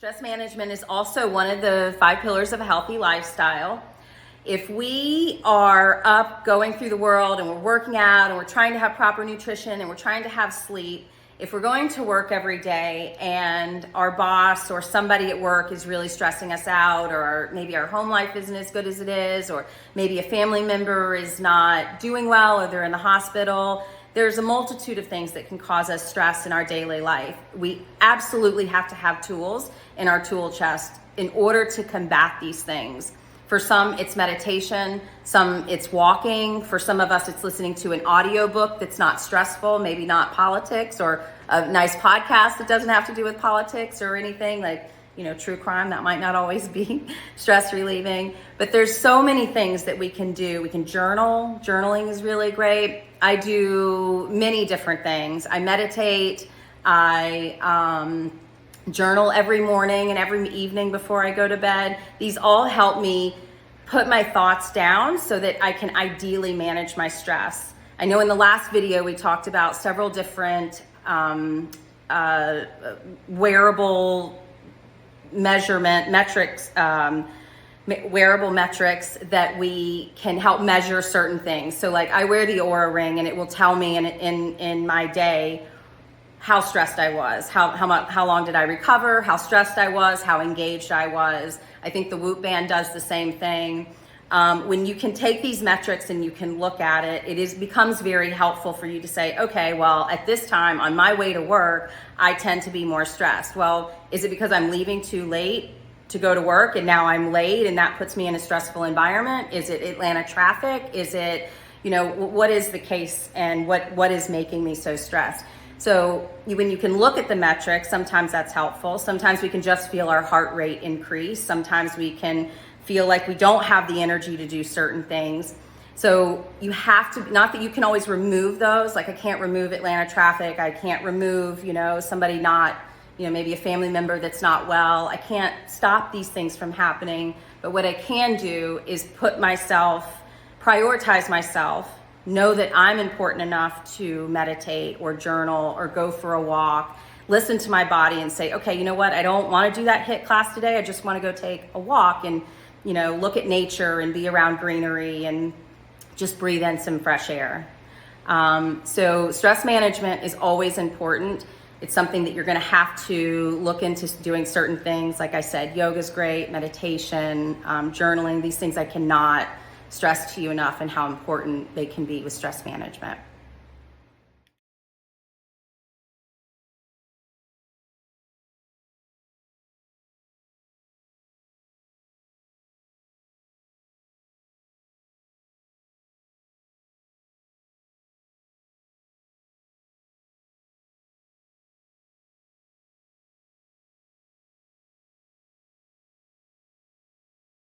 Stress management is also one of the 5 pillars of a healthy lifestyle. If we are up going through the world and we're working out and we're trying to have proper nutrition and we're trying to have sleep, if we're going to work every day and our boss or somebody at work is really stressing us out, or maybe our home life isn't as good as it is, or maybe a family member is not doing well or they're in the hospital, there's a multitude of things that can cause us stress in our daily life. We absolutely have to have tools in our tool chest in order to combat these things. For some, it's meditation. Some, it's walking. For some of us, it's listening to an audiobook that's not stressful, maybe not politics, or a nice podcast that doesn't have to do with politics or anything like, true crime. That might not always be stress relieving, but there's so many things that we can do. We can journal. Journaling is really great. I do many different things. I meditate. I journal every morning and every evening before I go to bed. These all help me put my thoughts down so that I can ideally manage my stress. I know in the last video we talked about several different wearable metrics that we can help measure certain things. So like I wear the Aura ring and it will tell me in my day how stressed I was, how long did I recover, how stressed I was, how engaged I was. I think the Whoop band does the same thing. When you can take these metrics and you can look at it, becomes very helpful for you to say, okay, well, at this time on my way to work, I tend to be more stressed. Well, is it because I'm leaving too late to go to work and now I'm late and that puts me in a stressful environment? Is it Atlanta traffic? Is it, what is the case and what is making me so stressed? So when you can look at the metrics, sometimes that's helpful. Sometimes we can just feel our heart rate increase. Sometimes we can feel like we don't have the energy to do certain things. So you have to, not that you can always remove those, like I can't remove Atlanta traffic. I can't remove, somebody not, maybe a family member that's not well. I can't stop these things from happening. But what I can do is prioritize myself, know that I'm important enough to meditate or journal or go for a walk, listen to my body and say, okay, you know what? I don't want to do that HIIT class today. I just want to go take a walk and, look at nature and be around greenery and just breathe in some fresh air. So stress management is always important. It's something that you're going to have to look into doing certain things. Like I said, yoga's great, meditation, journaling, these things I cannot stress to you enough and how important they can be with stress management.